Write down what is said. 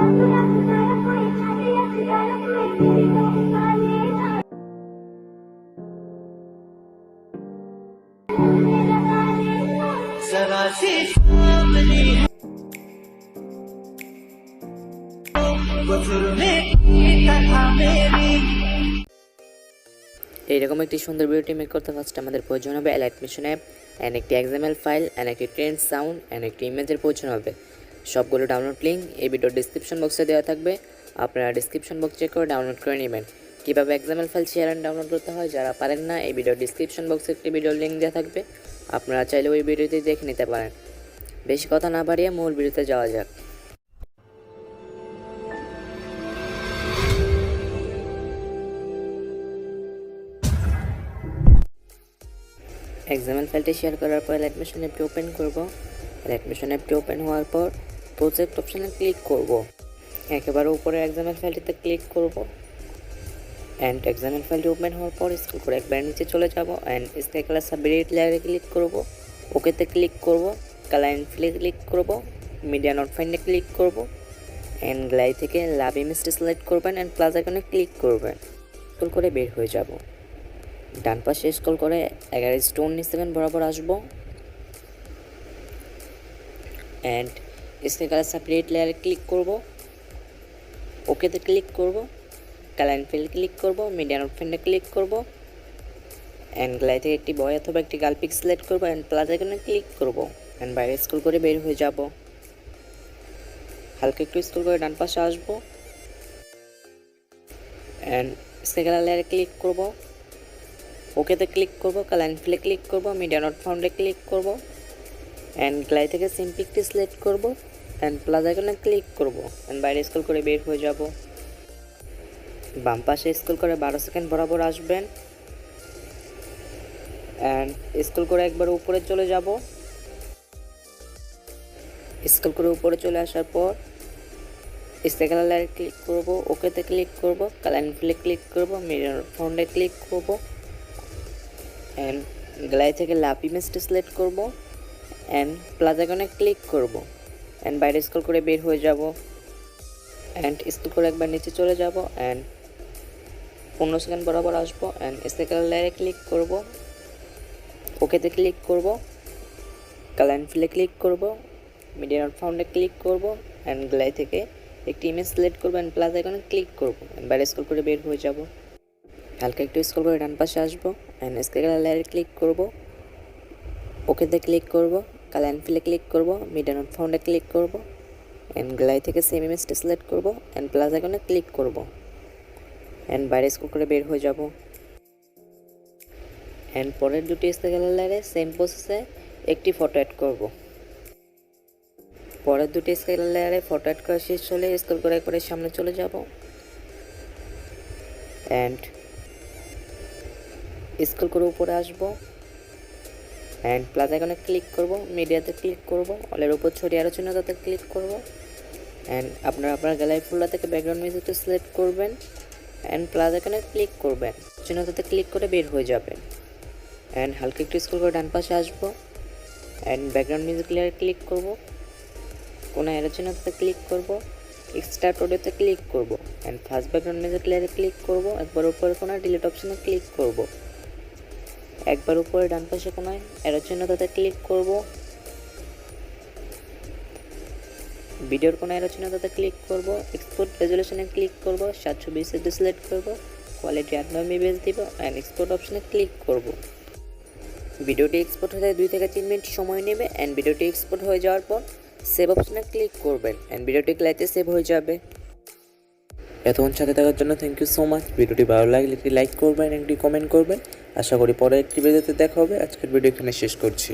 এইরকম একটি সুন্দর ভিডিওটি মেক করতে ফার্স্ট আমাদের প্রয়োজন হবে Alight মিশন অ্যাপ এন্ড একটি XML ফাইল এন্ড একটি ট্রেন্ড সাউন্ড এন্ড একটি ইমেজের প্রয়োজন হবে। সবগুলো ডাউনলোড লিঙ্ক এই ভিডিওর ডেসক্রিপশন বক্সে দেওয়া থাকবে, আপনারা ডেসক্রিপশন বক্স চেক করে ডাউনলোড করে নেবেন। কীভাবে XML file share and download করতে হয় যারা পারেন না, এই ভিডিওর ডেসক্রিপশন বক্সে একটি ভিডিওর লিঙ্ক দেওয়া থাকবে, আপনারা চাইলে ওই ভিডিওটি দেখে নিতে পারেন। বেশি কথা না বাড়িয়ে মূল ভিডিওতে যাওয়া যাক। XML ফাইলটি শেয়ার করার পর Alight মিশন অ্যাপটি ওপেন করব। Alight মিশন অ্যাপটি ওপেন হওয়ার পর প্রজেক্ট অপশনে ক্লিক করব। একেবারে উপরে XML ফাইলটিতে ক্লিক করব এন্ড XML ফাইলটি ওপেন হওয়ার পর স্ক্রল করে একবার নিচে চলে যাব এন্ড স্কাই কালার সাব্বির এডিট লেয়ারে ক্লিক করব, ওকেতে ক্লিক করব, কালার ইনফিলে ক্লিক করব, মিডিয়া নট ফাইন্ডে ক্লিক করব এন্ড গ্লাই থেকে লাভ ইমেজটি সিলেক্ট করবেন এন্ড প্লাস আইকনে ক্লিক করবেন। স্ক্রল করে বের হয়ে যাব। ডান পাশে স্ক্রল করে 11 স্টোন সেকেন্ড বরাবর আসব এন্ড স্কাই কালার সাব্বির এডিট লেয়ারে ক্লিক করব, ওকেতে ক্লিক করব, কালার ইনফিল ক্লিক করব, মিডিয়া নট ফাইন্ডে ক্লিক করব এন্ড গ্লাই থেকে একটি বয় অথবা একটি গার্ল পিক সিলেক্ট করব এন্ড প্লাস আইকনে ক্লিক করব এন্ড বাইরে স্ক্রল করে বের হয়ে যাব। হালকা একটু স্ক্রল করে ডান পাশে আসব এন্ড স্কাই কালার লেয়ারে ক্লিক করব, ওকেতে ক্লিক করব, কালার ইনফিলে ক্লিক করব, মিডিয়া নট ফাউন্ডে ক্লিক করব এন্ড গ্লাই থেকে সেম পিকটি সিলেক্ট করব এন্ড প্লাস আইকনে ক্লিক করব এন্ড বাইরে স্ক্রল করে বের হয়ে যাব। বাম পাশে স্ক্রল করে 12 সেকেন্ড বরাবর আসবেন এন্ড স্ক্রল করে একবার উপরে চলে যাব। স্ক্রল করে উপরে চলে আসার পর স্কাই কালার লেয়ারে ক্লিক করব, ওকেতে ক্লিক করব, কালার ইনফিলে ক্লিক করব, মিডিয়া নট ফাউন্ডে ক্লিক করব এন্ড গ্লাই থেকে লাভ ইমেজটি সিলেক্ট করব এন্ড প্লাস আইকনে ক্লিক করব এন্ড বাইরে স্ক্রল করে বের হয়ে যাব এন্ড স্ক্রল করে একবার নিচে চলে যাব এন্ড 15 সেকেন্ড বরাবর আসবো এন্ড স্কাই কালার লেয়ারে ক্লিক করব, ওকেতে ক্লিক করব, কালার ইনফিলে ক্লিক করব, মিডিয়া নট ফাউন্ডে ক্লিক করব এন্ড গ্লাই থেকে একটি ইমেজ সিলেক্ট করব এন্ড প্লাস আইকনে ক্লিক করব এন্ড বাইরে স্ক্রল করে বের হয়ে যাব। হালকা একটু স্ক্রল করে ডান পাশে আসবো এন্ড স্কাই কালার লেয়ারে ক্লিক করব, ওকেতে ক্লিক করব, কালার ইনফিলে ক্লিক করব, মিডিয়া নট ফাউন্ডে ক্লিক করব এন্ড গ্লাই থেকে সেম ইমেজটি সিলেক্ট করব এন্ড প্লাস আইকনে ক্লিক করব এন্ড বাইরে স্ক্রল করে বের হয়ে যাব এন্ড পরের দুটি স্কাই কালার লেয়ারে সেম প্রসেসে একটি ফটো অ্যাড করব। পরের দুটি স্কাই কালার লেয়ারে ফটো অ্যাড করা শেষ হলে স্ক্রল করে একবারে সামনে চলে যাব এন্ড স্ক্রল করে উপরে আসব এন্ড প্লাস আইকনে ক্লিক করব, মিডিয়াতে ক্লিক করব, অলের উপর ছড়িয়ে আরো চিহ্নটাতে ক্লিক করব এন্ড আপনারা আপনার গ্যালারি ফোল্ডার থেকে ব্যাকগ্রাউন্ড মিউজিকটি সিলেক্ট করবেন এন্ড প্লাস আইকনে ক্লিক করবেন, চিহ্নটাতে ক্লিক করে বের হয়ে যাবেন এন্ড হালকা একটু স্ক্রল করে ডান পাশে আসব এন্ড ব্যাকগ্রাউন্ড মিউজিক লেয়ারে ক্লিক করব, কোন এরো চিহ্নটাতে ক্লিক করব, এক্সট্রাক্ট অডিওতে ক্লিক করব এন্ড ফার্স্ট ব্যাকগ্রাউন্ড মিউজিক লেয়ারে ক্লিক করব, একবার উপরে কোণায় ডিলিট অপশনে ক্লিক করব, একবার উপরে ডান পাশে কোণায় এরো চিহ্নটাতে ক্লিক করব, ভিডিওর কোণায় এরো চিহ্নটাতে ক্লিক করব, এক্সপোর্ট রেজোলিউশনে ক্লিক করব, 720 এসডি সিলেক্ট করব, কোয়ালিটি 8 MB দিব এন্ড এক্সপোর্ট অপশনে ক্লিক করব। ভিডিওটি এক্সপোর্ট হতে 2 থেকে 3 মিনিট সময় নেবে এন্ড ভিডিওটি এক্সপোর্ট হয়ে যাওয়ার পর সেভ অপশনে ক্লিক করবেন এন্ড ভিডিওটি গ্যালারিতে সেভ হয়ে যাবে। এতক্ষণ সাথে থাকার জন্য থ্যাংক ইউ সো মাচ। ভিডিওটি ভালো লাগলে একটি লাইক করবেন, একটি কমেন্ট করবেন। আশা করি পরে একটি ভিডিওতে দেখা হবে। আজকের ভিডিও এখানে শেষ করছি।